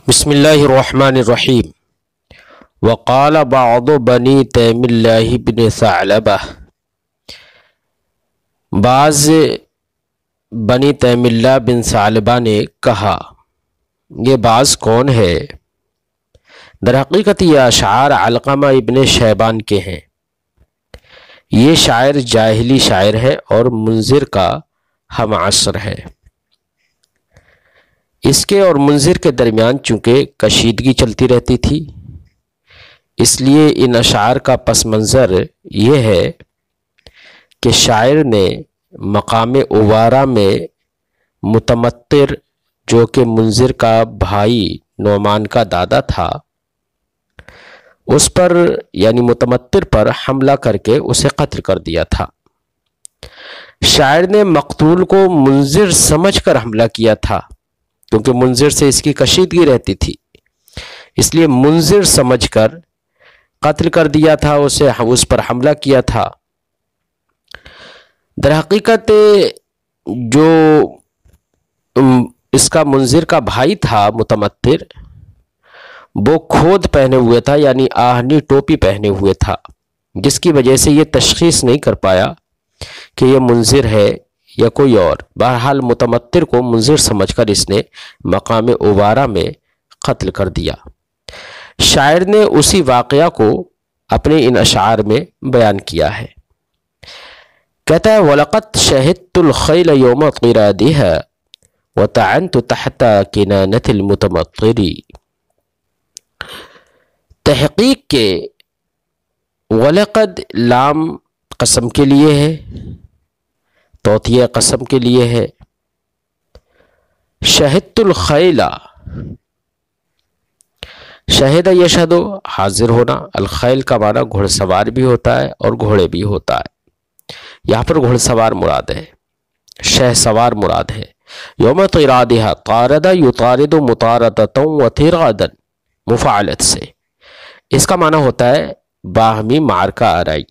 بسم اللہ الرحمن الرحیم۔ وقال بعض بنی تیم اللہ بن ثعلبہ، بعض بنی تیم اللہ بن ثعلبہ نے کہا۔ یہ بعض کون ہے؟ در حقیقت یہ اشعار علقمہ ابن شیبان کے ہیں۔ یہ شاعر جاہلی شاعر ہے اور منذر کا ہم عصر ہے۔ اس کے اور منذر کے درمیان چونکہ کشیدگی چلتی رہتی تھی، اس لیے ان اشعار کا پس منظر یہ ہے کہ شاعر نے مقام اوارہ میں متمطر، جو کہ منذر کا بھائی نعمان کا دادا تھا، اس پر یعنی متمطر پر حملہ کر کے اسے قتل کر دیا تھا۔ شاعر نے مقتول کو منذر سمجھ کر حملہ کیا تھا، کیونکہ منذر سے اس کی کشیدگی رہتی تھی، اس لیے منذر سمجھ کر قتل کر دیا تھا، اس پر حملہ کیا تھا۔ در حقیقت جو اس کا منذر کا بھائی تھا متمطر، وہ کھود پہنے ہوئے تھا، یعنی آہنی ٹوپی پہنے ہوئے تھا، جس کی وجہ سے یہ تشخیص نہیں کر پایا کہ یہ منذر ہے یا کوئی اور۔ بہرحال متمطر کو منذر سمجھ کر اس نے مقام اوارہ میں قتل کر دیا۔ شاعر نے اسی واقعہ کو اپنے ان اشعار میں بیان کیا ہے۔ کہتا ہے وَلَقَدْ شَهِدْتُ الْخَيْلَ يَوْمَ طِرَادِهَا وَطَعَنْتُ تَحْتَ كِنَانَةِ الْمُتَمَطِّرِ۔ تحقیق کے وَلَقَدْ لام قسم کے لیے ہے، توطیہ قسم کے لیے ہے۔ شہدت الخیل، شہد یشہد حاضر ہونا، الخیل کا معنی گھڑ سوار بھی ہوتا ہے اور گھوڑے بھی ہوتا ہے۔ یہاں پر گھڑ سوار مراد ہے، شہ سوار مراد ہے۔ یوم طرادہا، طارد یطارد مطاردتا و طرادا، مفاعلت سے۔ اس کا معنی ہوتا ہے باہمی معرکہ آرائی،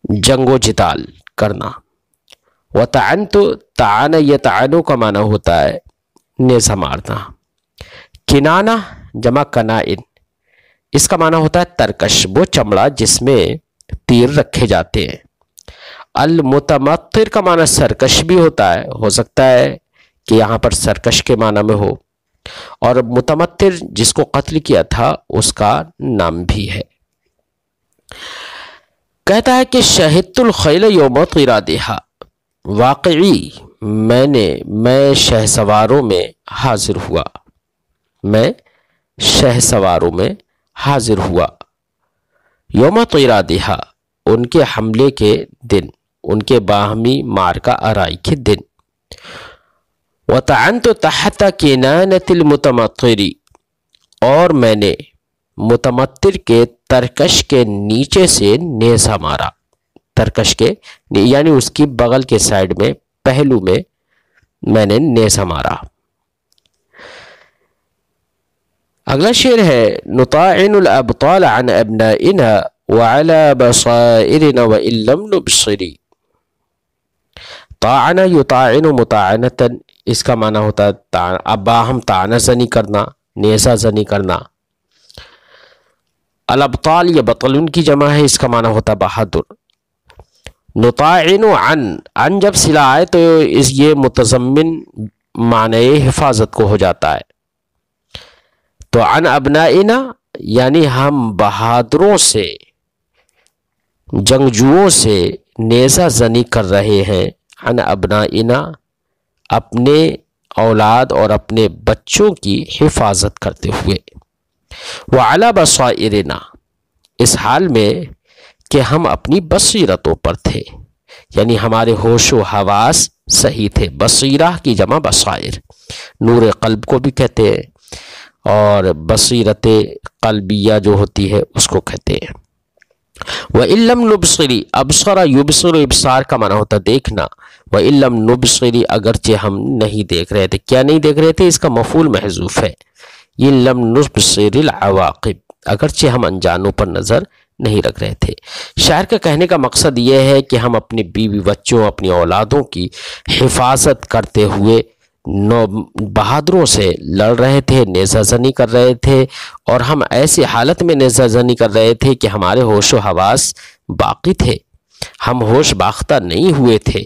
جنگ و جدال کرنا۔ وطعنت، طعن یطعن کا معنی ہوتا ہے نیزہ مارنا۔ کنانہ جمع کنائن، اس کا معنی ہوتا ہے ترکش، وہ چمڑا جس میں تیر رکھے جاتے ہیں۔ المتمطر کا معنی سرکش بھی ہوتا ہے، ہو سکتا ہے کہ یہاں پر سرکش کے معنی میں ہو، اور متمطر جس کو قتل کیا تھا اس کا نام بھی ہے۔ کہتا ہے کہ شہدت الخیل یوم طرادہا، واقعی میں شہ سواروں میں حاضر ہوا، میں شہ سواروں میں حاضر ہوا۔ یوم طرادہا، ان کے حملے کے دن، ان کے باہمی معرکہ آرائی کے دن۔ وطعنت تحت کنانۃ المتمطر، اور میں نے متمطر کے ترکش کے نیچے سے نیزہ مارا۔ ترکش کے یعنی اس کی بغل کے سائیڈ میں، پہلو میں نے نیزہ مارا۔ اگلا شعر ہے نطاعن الابطال عن ابنائنا وعلى بصائرنا وإن لم نبصر۔ طاعن یطاعن مطاعنتا، اس کا معنی ہوتا ہے باہم طعنہ زنی کرنا، نیزہ زنی کرنا۔ الابطال یہ بطل کی جمع ہے، اس کا معنی ہوتا ہے بہادر۔ نطاعن عن جب صلہ آئے تو یہ متضمن معنی حفاظت کو ہو جاتا ہے۔ تو عن ابنائنا یعنی ہم بہادروں سے، جنگجوؤں سے نیزہ زنی کر رہے ہیں۔ عن ابنائنا، اپنے اولاد اور اپنے بچوں کی حفاظت کرتے ہوئے۔ وعلی بصائرنا، اس حال میں کہ ہم اپنی بصیرتوں پر تھے، یعنی ہمارے ہوش و حواس صحیح تھے۔ بصیرہ کی جمع بصائر، نور قلب کو بھی کہتے ہیں، اور بصیرت قلبیہ جو ہوتی ہے اس کو کہتے ہیں۔ وَإِن لَمْ نُبْصِرِ، ابصر یبصر ابصار کا معنی ہوتا دیکھنا۔ وَإِن لَمْ نُبْصِرِ، اگرچہ ہم نہیں دیکھ رہے تھے۔ کیا نہیں دیکھ رہے تھے؟ اس کا مفعول محذوف ہے۔ یہ لَمْ نُبْصِرِ الْعَوَاقِبِ، اگرچہ ہم انجانوں پر نظر نہیں رکھ رہے تھے۔ شاعر کا کہنے کا مقصد یہ ہے کہ ہم اپنی بیوی بچوں، اپنی اولادوں کی حفاظت کرتے ہوئے بہادروں سے لڑ رہے تھے، نیزہ زنی کر رہے تھے، اور ہم ایسی حالت میں نیزہ زنی کر رہے تھے کہ ہمارے ہوش و حواس باقی تھے، ہم ہوش باختہ نہیں ہوئے تھے۔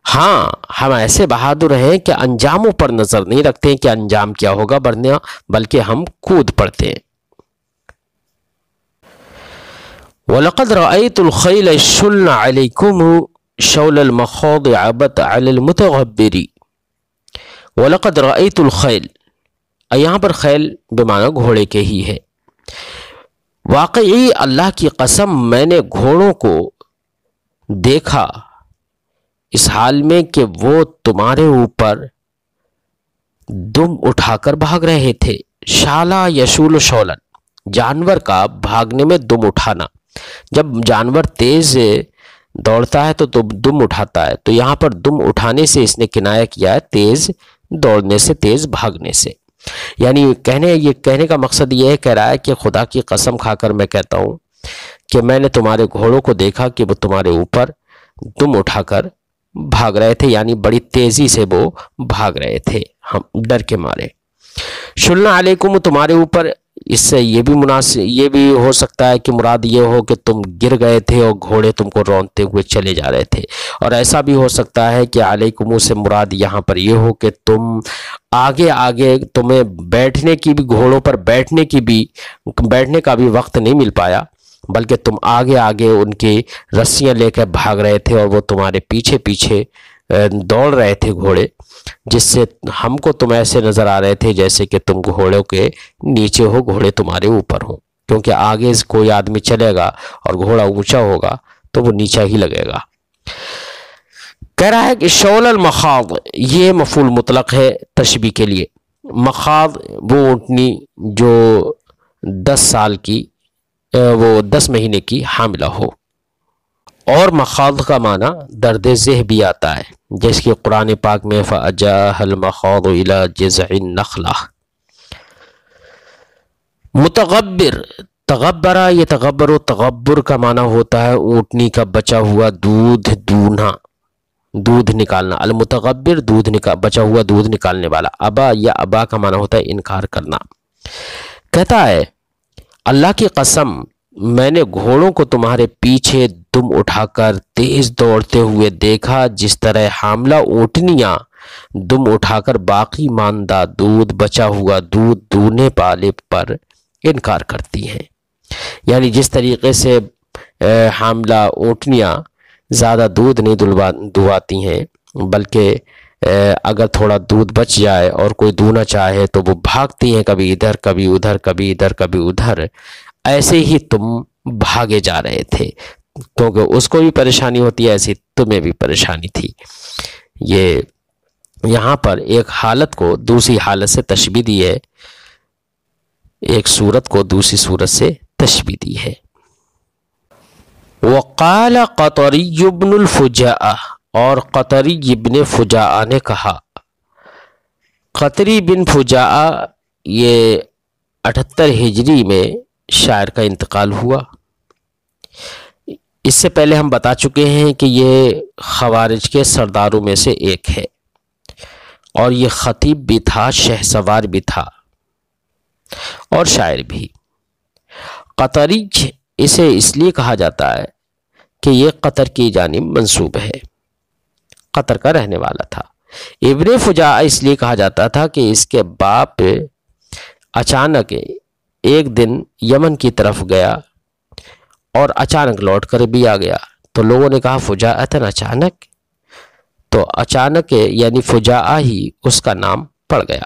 ہاں، ہم ایسے بہادر ہیں کہ انجاموں پر نظر نہیں رکھتے کہ انجام کیا ہوگا، بلکہ ہم کود پڑتے ہیں۔ وَلَقَدْ رَأَيْتُ الْخَيْلَ يَشُلْنَ عَلَيْكُمْ شَوْلَ الْمَخَاضِ عَبَثَ عَلَى الْمُتَغَبِّرِ۔ وَلَقَدْ رَأَيْتُ الْخَيْلَ، یہاں پر خیل بمعنی گھوڑے کے ہی ہے۔ واقعی اللہ کی قسم میں نے گھوڑوں کو دیکھا اس حال میں کہ وہ تمہارے اوپر دم اٹھا کر بھاگ رہے تھے۔ شالا یشول شولن، جانور کا بھاگنے میں دم اٹھانا۔ جب جانور تیز دوڑتا ہے تو دم اٹھاتا ہے، تو یہاں پر دم اٹھانے سے اس نے کنایہ کیا ہے تیز دوڑنے سے، تیز بھاگنے سے۔ یعنی یہ کہنے کا مقصد یہ ہے، کہہ رہا ہے کہ خدا کی قسم کھا کر میں کہتا ہوں کہ میں نے تمہارے گھوڑوں کو دیکھا کہ وہ تمہارے اوپر دم اٹھا کر بھاگ رہے تھے، یعنی بڑی تیزی سے وہ بھاگ رہے تھے ہم ڈر کے مارے۔ شلنا علیکم، تمہارے اوپر، اس سے یہ بھی ہو سکتا ہے کہ مراد یہ ہو کہ تم گر گئے تھے اور گھوڑے تم کو رونتے ہوئے چلے جا رہے تھے، اور ایسا بھی ہو سکتا ہے کہ علیکم سے مراد یہاں پر یہ ہو کہ تم آگے تمہیں بیٹھنے کی بھی، گھوڑوں پر بیٹھنے کا بھی وقت نہیں مل پایا، بلکہ تم آگے ان کی رسیاں لے کر بھاگ رہے تھے اور وہ تمہارے پیچھے دوڑ رہے تھے گھوڑے، جس سے ہم کو تم ایسے نظر آ رہے تھے جیسے کہ تم گھوڑوں کے نیچے ہو، گھوڑے تمہارے اوپر ہو، کیونکہ آگے کوئی آدمی چلے گا اور گھوڑا اونچا ہوگا تو وہ نیچا ہی لگے گا۔ کہہ رہا ہے کہ شول المخاض، یہ مفعول مطلق ہے تشبیہ کے لیے۔ مخاض وہ اونٹنی جو 10 مہینے کی حاملہ ہو، اور مخاض کا معنی درد ذہ بھی آتا ہے، جیسے کہ قرآن پاک میں فَأَجَاهَا الْمَخَاضُ إِلَى جِذْعِ النَّخْلَةِ۔ متغبر، تغبرہ، یہ تغبر کا معنی ہوتا ہے اونٹنی کا بچا ہوا دودھ نکالنا۔ المتغبر، بچا ہوا دودھ نکالنے والا۔ ابا یا ابا کا معنی ہوتا ہے انکار کرنا۔ کہتا ہے اللہ کی قسم میں نے گھوڑوں کو تمہارے پیچھے دم اٹھا کر تیز دوڑتے ہوئے دیکھا، جس طرح حاملہ اونٹنیاں دم اٹھا کر باقی ماندہ بچا ہوا دودھ دونے پالے پر انکار کرتی ہیں۔ یعنی جس طریقے سے حاملہ اونٹنیاں زیادہ دودھ نہیں دلواتی ہیں، بلکہ اگر تھوڑا دودھ بچ جائے اور کوئی دونا چاہے تو وہ بھاگتی ہیں، کبھی ادھر کبھی ادھر، کبھی ادھر کبھی ادھر، ایسے ہی تم بھاگے جا رہے تھے، کیونکہ اس کو بھی پریشانی ہوتی ہے، ایسی تمہیں بھی پریشانی تھی۔ یہ یہاں پر ایک حالت کو دوسری حالت سے تشبیہ دی ہے، ایک صورت کو دوسری صورت سے تشبیہ دی ہے۔ وقال قطری بن الفجاء، اور قطری بن فجاء نے کہا۔ قطری بن فجاء یہ 78 ہجری میں شاعر کا انتقال ہوا۔ اس سے پہلے ہم بتا چکے ہیں کہ یہ خوارج کے سرداروں میں سے ایک ہے، اور یہ خطیب بھی تھا، شہسوار بھی تھا، اور شاعر بھی۔ قطری اسے اس لیے کہا جاتا ہے کہ یہ قطر کی جانب منسوب ہے، قطر کا رہنے والا تھا۔ ابن فجاء اس لیے کہا جاتا تھا کہ اس کے باپ اچانک ایک دن یمن کی طرف گیا اور اچانک لوٹ کر بھی آ گیا، تو لوگوں نے کہا فجاءتن، اچانک، تو اچانک یعنی فجاء ہی اس کا نام پڑ گیا۔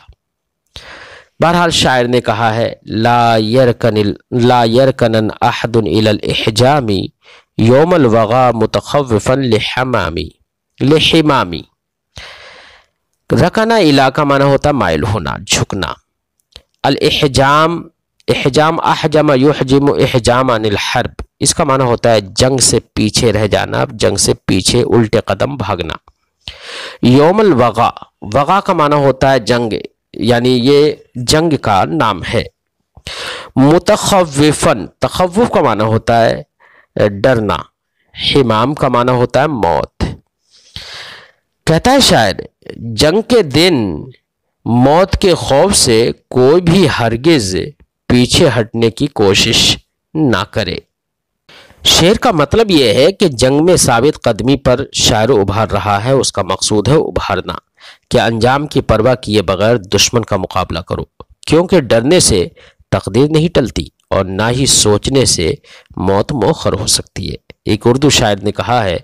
بہرحال شاعر نے کہا ہے لا یرکنن احد الی الاحجام یوم الوغا متخوفا لحمامی۔ رکنا علاقہ معنی ہوتا مائل ہونا، جھکنا۔ الاحجام، احجام احجم یحجم احجام عن الحرب، اس کا معنی ہوتا ہے جنگ سے پیچھے رہ جانا، جنگ سے پیچھے الٹے قدم بھاگنا۔ یوم الوغا، وغا کا معنی ہوتا ہے جنگ، یعنی یہ جنگ کا نام ہے۔ متخوفن، تخوف کا معنی ہوتا ہے ڈرنا۔ حمام کا معنی ہوتا ہے موت۔ کہتا ہے شاعر، جنگ کے دن موت کے خوف سے کوئی بھی ہرگز پیچھے ہٹنے کی کوشش نہ کرے۔ شعر کا مطلب یہ ہے کہ جنگ میں ثابت قدمی پر شاعر ابھار رہا ہے، اس کا مقصود ہے ابھارنا، کہ انجام کی پرواہ کیے بغیر دشمن کا مقابلہ کرو، کیونکہ ڈرنے سے تقدیر نہیں ٹلتی اور نہ ہی سوچنے سے موت مؤخر ہو سکتی ہے۔ ایک اردو شاعر نے کہا ہے،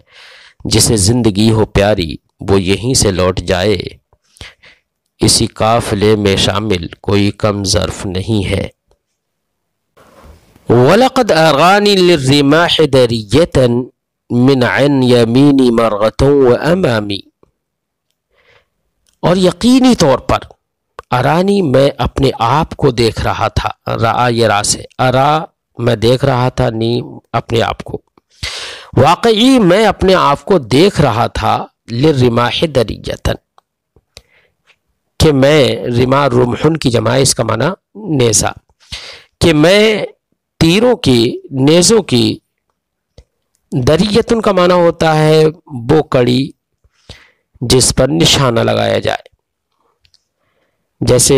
جسے زندگی ہو پیاری وہ یہیں سے لوٹ جائے، اسی قافلے میں شامل کوئی کم ظرف نہیں ہے۔ وَلَقَدْ أَرَانِي لِلرِّمَاحِ دَرِيَّةً مِنْ عَنْ يَمِينِ مَرْغَةٌ وَأَمَامِ، اور یقینی طور پر ارانی میں اپنے آپ کو دیکھ رہا تھا، رآ یہ را سے، ارا میں دیکھ رہا تھا، نی اپنے آپ کو، واقعی میں اپنے آپ کو دیکھ رہا تھا، لِلرِّمَاحِ دَرِيَّةً کہ میں، رما رمحن کی جمع، اس کا معنی نیزہ، کہ میں تیروں کی، نیزوں کی، دریتن کا معنی ہوتا ہے وہ کڑی جس پر نشانہ لگایا جائے۔ جیسے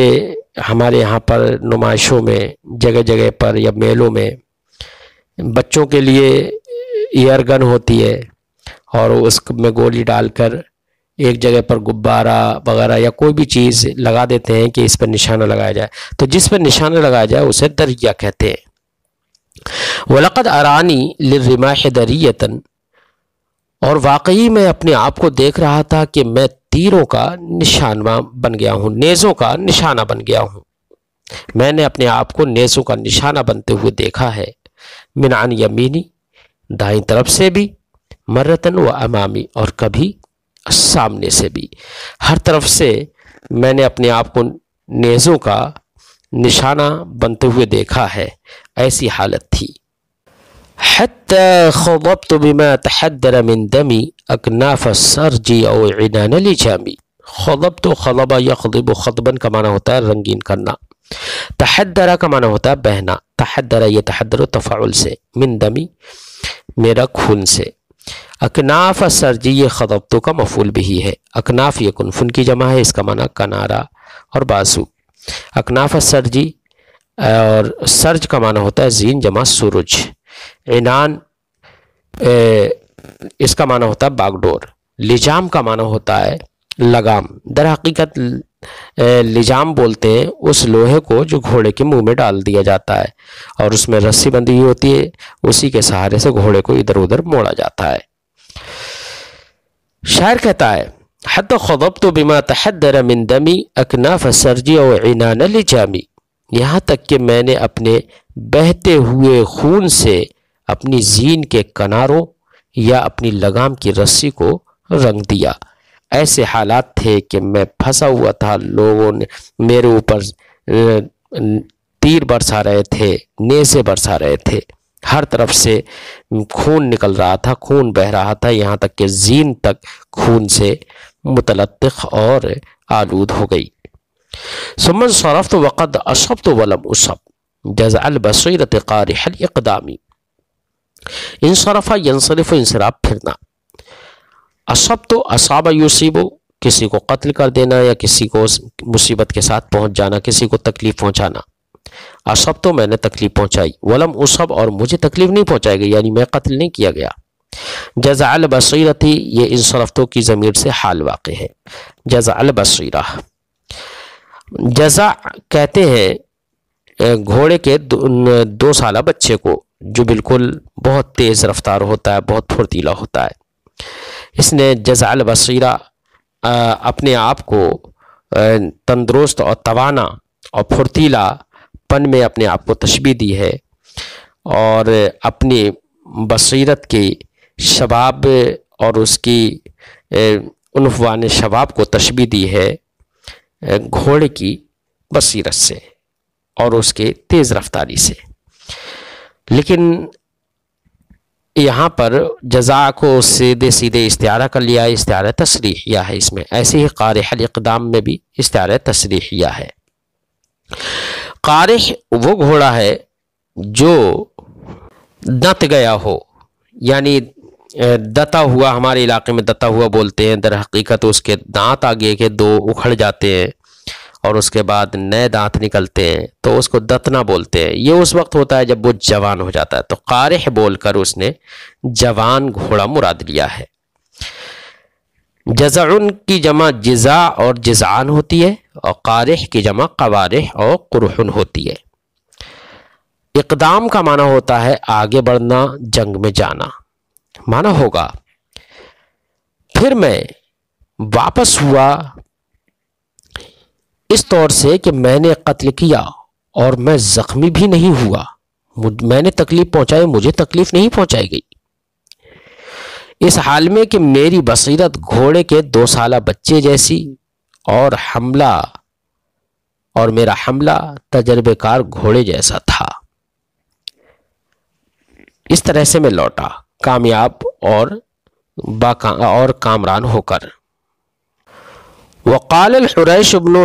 ہمارے یہاں پر نمائشوں میں، جگہ جگہ پر یا میلوں میں بچوں کے لیے ایئر گن ہوتی ہے اور اس میں گولی ڈال کر ایک جگہ پر غبارہ وغیرہ یا کوئی بھی چیز لگا دیتے ہیں کہ اس پر نشانہ لگایا جائے، تو جس پر نشانہ لگایا جائے اسے دریہ کہتے ہیں۔ وَلَقَدْ أَرَانِي لِلرِّمَاحِ دَرِيَّةً، اور واقعی میں اپنے آپ کو دیکھ رہا تھا کہ میں تیروں کا نشانہ بن گیا ہوں، نیزوں کا نشانہ بن گیا ہوں، میں نے اپنے آپ کو نیزوں کا نشانہ بنتے ہوئے دیکھا ہے، من عن یمینی، دائیں طرف سے بھی، مرتن و امامی، اور کبھی سامنے سے بھی، ہر طرف سے میں نے اپنے آپ کو نیزوں کا نشانہ بنتے ہوئے دیکھا ہے، ایسی حالت تھی۔ حتی خضبت بما تحدر من دمی اکناف السرج او عنان لجامی۔ خضبت، خضب یخضب، خضبن کا معنی ہوتا ہے رنگین کرنا، تحدر کا معنی ہوتا ہے بہنا، تحدر یہ تحدر تفاعل سے، من دمی میرا خون سے، اکناف السرج یہ خضبت کا مفعول بھی ہے، اکناف یہ کنفن کی جمع ہے، اس کا معنی کنارہ اور بازو، اکناف السرجی، اور سرج کا معنی ہوتا ہے زین جمع سورج، عنان اس کا معنی ہوتا ہے باغ ڈور، لجام کا معنی ہوتا ہے لگام، در حقیقت لجام بولتے ہیں اس لوہے کو جو گھوڑے کے منہ میں ڈال دیا جاتا ہے اور اس میں رسی بندھی ہوئی ہوتی ہے، اسی کے سہارے سے گھوڑے کو ادھر ادھر موڑا جاتا ہے۔ شاعر کہتا ہے، حتی خضبت بما تحدر من دمی اکناف السرج و عنان لجامی، یہاں تک کہ میں نے اپنے بہتے ہوئے خون سے اپنی زین کے کناروں یا اپنی لگام کی رسی کو رنگ دیا، ایسے حالات تھے کہ میں پھنسا ہوا تھا، لوگوں نے میرے اوپر تیر برسا رہے تھے، نیزے برسا رہے تھے، ہر طرف سے خون نکل رہا تھا، خون بہہ رہا تھا، یہاں تک کہ زین تک خون سے متلطخ اور آلود ہو گئی۔ ثم انصرفت وقد اصبت ولم اصب جزع البصیرۃ قارح الاقدام۔ انصرف ینصرف، انصراف پھرنا، اصبت اصاب یصیب کسی کو قتل کر دینا یا کسی کو مصیبت کے ساتھ پہنچ جانا، کسی کو تکلیف پہنچانا، اصب تو میں نے تکلیف پہنچائی، ولم اصب اور مجھے تکلیف نہیں پہنچائی گئی، یعنی میں قتل نہیں کیا گیا۔ جزع البصیرۃ یہ انصرفتوں کی ضمیر سے حال واقع ہے، جزع البصیرہ، جزع کہتے ہیں گھوڑے کے 2 سالہ بچے کو جو بالکل بہت تیز رفتار ہوتا ہے، بہت پھرتیلا ہوتا ہے، اس نے جزع البصیرہ اپنے آپ کو تندرست اور توانا اور پھرتیلا پن میں اپنے آپ کو تشبیہ دی ہے، اور اپنی بصیرت کی شباب اور اس کی عنفوان شباب کو تشبیہ دی ہے گھوڑے کی بصیرت سے اور اس کے تیز رفتاری سے۔ لیکن یہاں پر جزا کو سیدھے سیدھے استعارہ کر لیا ہے، استعارہ تصریحیہ ہے اس میں، ایسے ہی قارح الاقدام میں بھی استعارہ تصریحیہ ہے۔ قارح وہ گھوڑا ہے جو دت گیا ہو، یعنی دتا ہوا، ہمارے علاقے میں دتا ہوا بولتے ہیں، در حقیقت اس کے دانت آگے کے دو اکھڑ جاتے ہیں اور اس کے بعد نئے دانت نکلتے ہیں تو اس کو دتنا بولتے ہیں. یہ اس وقت ہوتا ہے جب وہ جوان ہو جاتا ہے. تو قارح بول کر اس نے جوان گھوڑا مراد لیا ہے. جزعن کی جمع جزع اور جزعان ہوتی ہے اور قارح کی جمع قوارح اور قرحن ہوتی ہے. اقدام کا معنی ہوتا ہے آگے بڑھنا، جنگ میں جانا. معنی ہوگا پھر میں واپس ہوا اس طور سے کہ میں نے قتل کیا اور میں زخمی بھی نہیں ہوا. میں نے تکلیف پہنچائی، مجھے تکلیف نہیں پہنچائی گئی. اس حال میں کہ میری بصیرت گھوڑے کے 2 سالہ بچے جیسی اور میرا حملہ تجربے کار گھوڑے جیسا تھا. اس طرح سے میں لوٹا کامیاب اور کامران ہو کر. وقال حریش ابن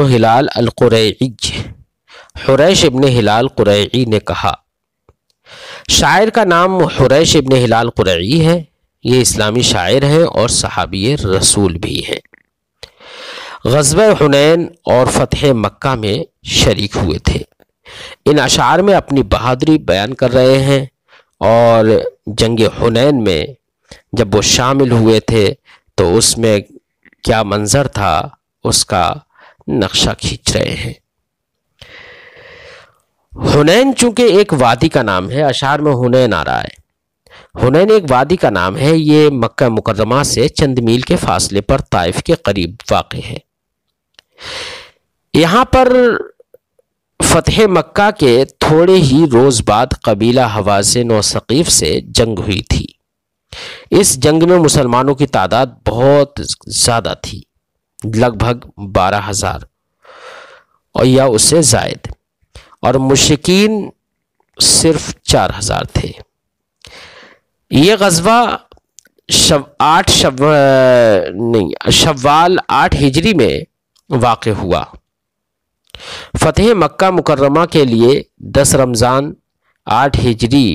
ہلال القریعی، حریش ابن ہلال قریعی نے کہا. شاعر کا نام حریش ابن ہلال قریعی ہے. یہ اسلامی شاعر ہیں اور صحابی رسول بھی ہیں. غزوہ حنین اور فتح مکہ میں شریک ہوئے تھے. ان اشعار میں اپنی بہادری بیان کر رہے ہیں اور جنگ حنین میں جب وہ شامل ہوئے تھے تو اس میں کیا منظر تھا اس کا نقشہ کھینچ رہے ہیں. حنین چونکہ ایک وادی کا نام ہے، اشعار میں حنین آ رہا ہے. حنین ایک وادی کا نام ہے. یہ مکہ مکرمہ سے چند میل کے فاصلے پر طائف کے قریب واقع ہے. یہاں پر فتح مکہ کے تھوڑے ہی روز بعد قبیلہ حوازن و ثقیف سے جنگ ہوئی تھی. اس جنگ میں مسلمانوں کی تعداد بہت زیادہ تھی، لگ بھگ 12,000 اور یا اس سے زائد، اور مشرکین صرف 4,000 تھے. یہ غزوہ شوال 8 ہجری میں واقع ہوا. فتح مکہ مکرمہ کے لیے 10 رمضان 8 ہجری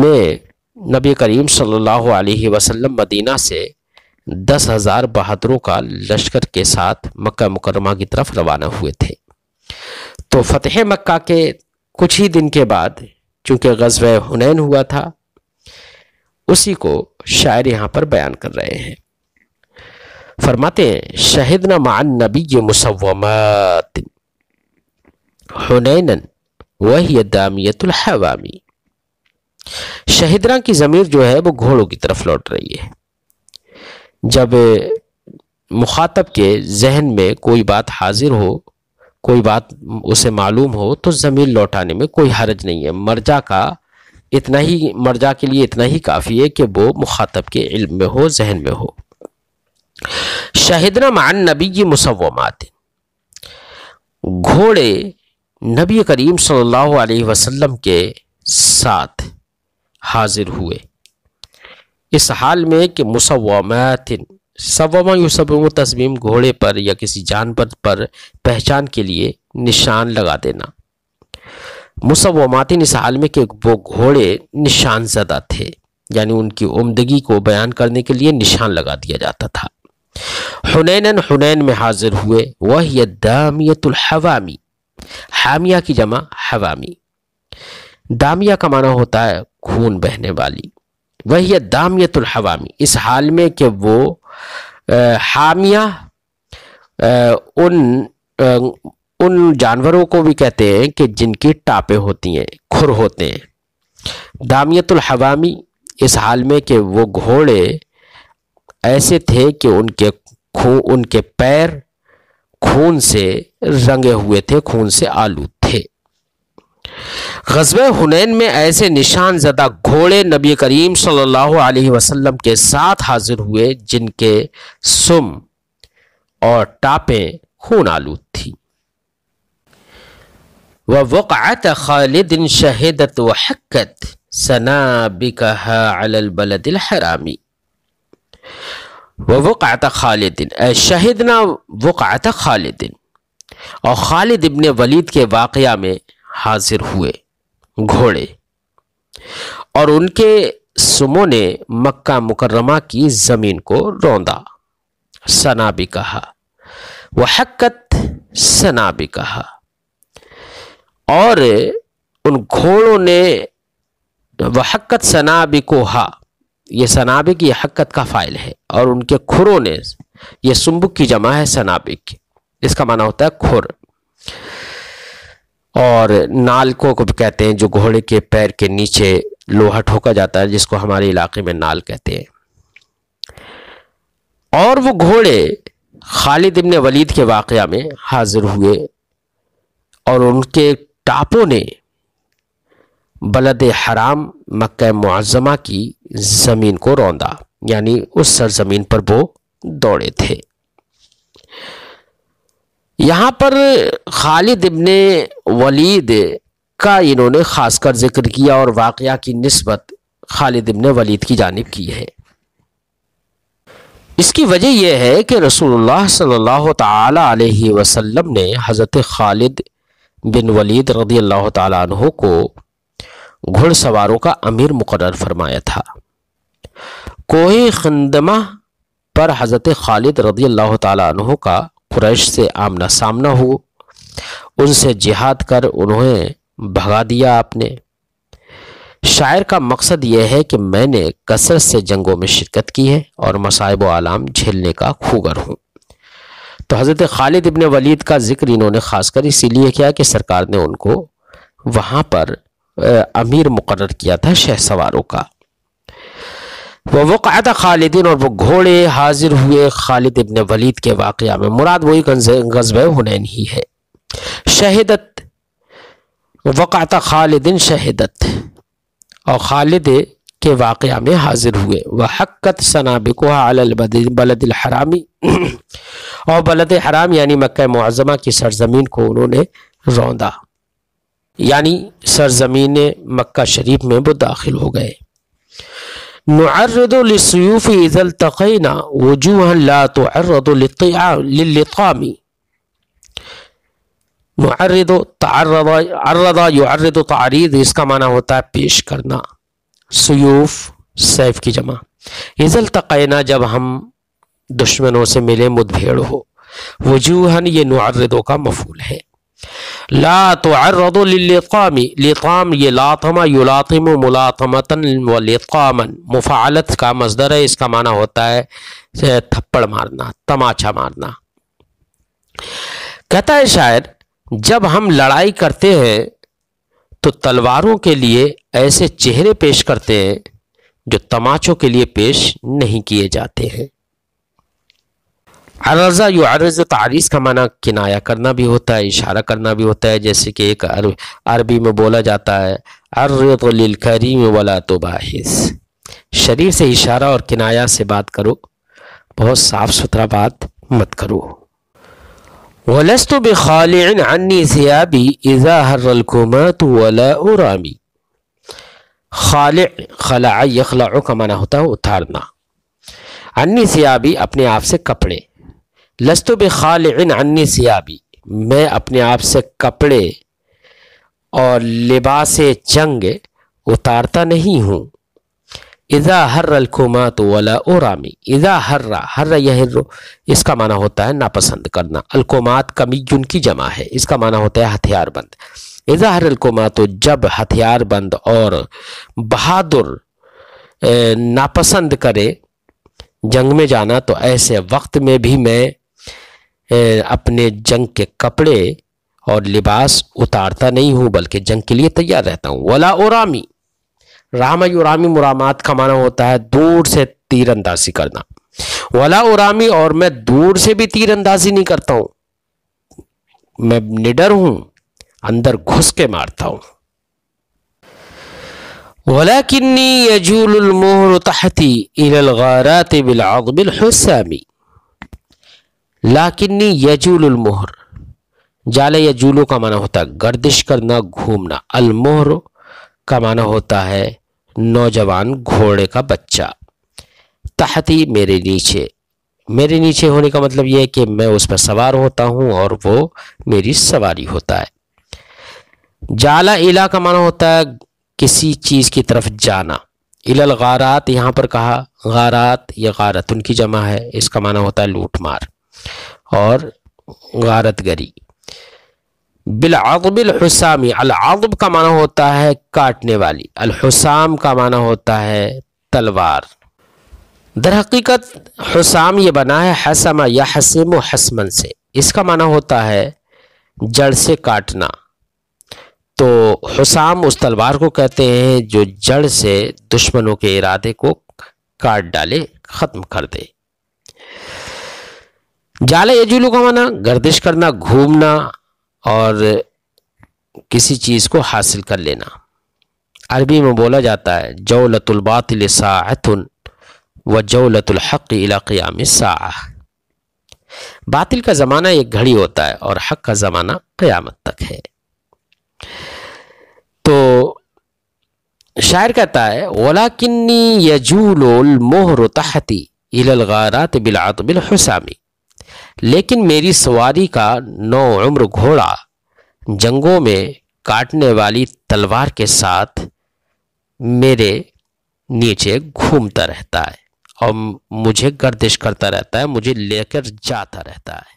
میں نبی کریم صلی اللہ علیہ وسلم مدینہ سے 10,000 بہادروں کا لشکر کے ساتھ مکہ مکرمہ کی طرف روانہ ہوئے تھے. تو فتح مکہ کے کچھ ہی دن کے بعد چونکہ غزوہ حنین ہوا تھا، اسی کو شاعر یہاں پر بیان کر رہے ہیں. فرماتے ہیں شہدنا مع النبی مسومات حنینا وہی دامیت الحوامی. شہدنا کی ضمیر جو ہے وہ گھوڑوں کی طرف لوٹ رہی ہے. جب مخاطب کے ذہن میں کوئی بات حاضر ہو، کوئی بات اسے معلوم ہو تو ضمیر لوٹانے میں کوئی حرج نہیں ہے. مرجع کے لیے اتنا ہی کافی ہے کہ وہ مخاطب کے علم میں ہو، ذہن میں ہو. شہدنا مع النبی مسومات، گھوڑے نبی کریم صلی اللہ علیہ وسلم کے ساتھ حاضر ہوئے اس حال میں کہ مسومات، سوما یسوم تصمیم گھوڑے پر یا کسی جانور پر پہچان کے لیے نشان لگا دینا. مسومات اس حال میں کہ وہ گھوڑے نشان زدہ تھے، یعنی ان کی عمدگی کو بیان کرنے کے لیے نشان لگا دیا جاتا تھا. حنینن حنین میں حاضر ہوئے. وہی دامیت الحوامی، حامیہ کی جمع حوامی. دامیہ کا معنی ہوتا ہے خون بہنے والی. وہی دامیت الحوامی، اس حال میں کہ وہ حامیہ ان جانوروں کو بھی کہتے ہیں کہ جن کی ٹاپیں ہوتی ہیں، کھر ہوتے ہیں. دامیت الحوامی اس حال میں کہ وہ گھوڑے ایسے تھے کہ ان کے پیر خون سے رنگے ہوئے تھے، خون سے آلود تھے. غزوہ حنین میں ایسے نشان زدہ گھوڑے نبی کریم صلی اللہ علیہ وسلم کے ساتھ حاضر ہوئے جن کے سم اور ٹاپیں خون آلود تھی. وَوَقْعَةَ خَالِدٍ شَهِدَتْ وَحَكَّتْ سَنَابِكَهَا عَلَى الْبَلَدِ الْحَرَامِ. وَوَقْعَةَ خَالِدٍ، شہدنا وقعت خالد، اور خالد ابن ولید کے واقعہ میں حاضر ہوئے گھوڑے، اور ان کے سموں نے مکہ مکرمہ کی زمین کو روندا، سنا بھی کہا، وحکت سنا بھی کہا، اور ان گھوڑوں نے وحکت سنابکھا، یہ سنابک یہ حکت کا فاعل ہے، اور ان کے کھروں نے، یہ سنبک کی جمع ہے سنابک، اس کا معنی ہوتا ہے کھر، اور نالکوں کو بھی کہتے ہیں جو گھوڑے کے پیر کے نیچے لوہا ٹھوکا جاتا ہے، جس کو ہمارے علاقے میں نال کہتے ہیں۔ اور وہ گھوڑے خالد ابن ولید کے واقعہ میں حاضر ہوئے اور ان کے ٹاپوں نے بلد حرام مکہ معظمہ کی زمین کو روندا، یعنی اس سرزمین پر وہ دوڑے تھے۔ یہاں پر خالد ابن ولید کا انہوں نے خاص کر ذکر کیا اور واقعہ کی نسبت خالد ابن ولید کی جانب کی ہے۔ اس کی وجہ یہ ہے کہ رسول اللہ صلی اللہ تعالی علیہ وسلم نے حضرت خالد بن ولید رضی اللہ تعالیٰ عنہ کو گھڑ سواروں کا امیر مقرر فرمایا تھا۔ کوہ خندمہ پر حضرت خالد رضی اللہ تعالیٰ عنہ کا قریش سے آمنا سامنا ہو، ان سے جہاد کر انہیں بھگا دیا آپ نے۔ شاعر کا مقصد یہ ہے کہ میں نے کثرت سے جنگوں میں شرکت کی ہے اور مصائب و آلام جھیلنے کا خوگر ہوں۔ تو حضرت خالد ابن ولید کا ذکر انہوں نے خاص کر اسی لیے کیا کہ سرکار نے ان کو وہاں پر امیر مقرر کیا تھا شہ سواروں کا۔ ووقعت خالدین، اور وہ گھوڑے حاضر ہوئے خالد ابن ولید کے واقعہ میں، مراد وہی غزوہ حنین ہی ہے۔ شہدت، وقعت خالدین شہدت، اور خالد کے واقعہ میں حاضر ہوئے۔ وحکت سنابکھا علی البلد الحرامی، اور بلد حرام یعنی مکہ معظمہ کی سرزمین کو انہوں نے روندا، یعنی سرزمین مکہ شریف میں وہ داخل ہو گئے۔ نعرض للسیوف اذا التقینا وجوہا لا تعرض للطعام۔ نعرض، عرض یعرض تعریض، اس کا معنی ہوتا ہے پیش کرنا، سیوف سیف کی جمع، اذا التقینا جب ہم دشمنوں سے ملے، مدبھیڑ ہو، وجوہاً یہ نعرض کا مفعول ہے۔ لا تعرض للطعام، لطام یہ لاطم یلاطم ملاطمتاً ولطاما، مفاعلت کا مصدر ہے، اس کا معنی ہوتا ہے تھپڑ مارنا، تماچا مارنا۔ کہتا ہے شاعر، جب ہم لڑائی کرتے ہیں تو تلواروں کے لیے ایسے چہرے پیش کرتے ہیں جو تماچوں کے لیے پیش نہیں کیے جاتے ہیں۔ عرض یعرض تعریض کا معنی کنایہ کرنا بھی ہوتا ہے، اشارہ کرنا بھی ہوتا ہے، جیسے کہ ایک عربی میں بولا جاتا ہے عرض للکریم ولا تباحث، شریف سے اشارہ اور کنایہ سے بات کرو، بہت صاف ستھرا بات مت کرو۔ وَلَسْتُ بِخَالِعٍ عَنِّي ثِيَابِي إِذَا هَرَّ الْكُمَاتُ وَلَا أُرَامِي۔ خالع، خلع یخلع کا معنی ہوتا ہے اتارنا۔ عنی ثیابی اپنے آپ سے کپڑے، لستو بخالع عنی ثیابی میں اپنے آپ سے کپڑے اور لباس جنگ اتارتا نہیں ہوں۔ اذا حر الکمات ولا ارامی، اذا حر یحر اس کا معنی ہوتا ہے ناپسند کرنا، الکمات کمیون کی جمع ہے، اس کا معنی ہوتا ہے ہتھیار بند۔ اذا حر الکمات جب ہتھیار بند اور بہادر ناپسند کرے جنگ میں جانا، تو ایسے وقت میں بھی میں اپنے جنگ کے کپڑے اور لباس اتارتا نہیں ہوں بلکہ جنگ کے لیے تیار رہتا ہوں۔ ولا ارامی، رام یرامی مرامات کا معنی ہوتا ہے دور سے تیر اندازی کرنا۔ ولا ارامی اور میں دور سے بھی تیر اندازی نہیں کرتا ہوں، میں نڈر ہوں، اندر گھس کے مارتا ہوں۔ وَلَكِنِّي يَجُولُ الْمُهْرُ تَحْتِي إِلَى الْغَارَاتِ بِالْعَضْبِ الْحُسَّامِ۔ لَكِنِّي يَجُولُ الْمُهْرُ، جال یجولو کا معنی ہوتا ہے گردش کرنا، گھومنا، المہر کا معنی ہوتا ہے نوجوان گھوڑے کا بچہ، تحتی میرے نیچے، میرے نیچے ہونے کا مطلب یہ ہے کہ میں اس پر سوار ہوتا ہوں اور وہ میری سواری ہوتا ہے۔ جالا الہ کا معنی ہوتا ہے کسی چیز کی طرف جانا. الی الغارات یہاں پر کہا، غارات یا غارت ان کی جمع ہے، اس کا معنی ہوتا ہے لوٹ مار اور غارت گری. بالعضب الحسامی، العضب کا معنی ہوتا ہے کاٹنے والی، الحسام کا معنی ہوتا ہے تلوار. در حقیقت حسام یہ بنا ہے حسم یحسم حسمن سے، اس کا معنی ہوتا ہے جڑ سے کاٹنا. تو حسام اس تلوار کو کہتے ہیں جو جڑ سے دشمنوں کے ارادے کو کاٹ ڈالے، ختم کر دے. جال یجولو کا معنی گردش کرنا، گھومنا اور کسی چیز کو حاصل کر لینا. عربی میں بولا جاتا ہے جولۃ الباطل ساعۃ و جولۃ الحق الی قیام الساعہ. باطل کا زمانہ ایک گھڑی ہوتا ہے اور حق کا زمانہ قیامت تک ہے. تو شاعر کہتا ہے وَلَكِنِّي يَجُولُ الْمُهْرُ تَحْتِي إِلَى الْغَارَاتِ بِالْعَطْبِ الْحُسَامِ، لیکن میری سواری کا نو عمر گھوڑا جنگوں میں کاٹنے والی تلوار کے ساتھ میرے نیچے گھومتا رہتا ہے اور مجھے گردش کرتا رہتا ہے، مجھے لے کر جاتا رہتا ہے.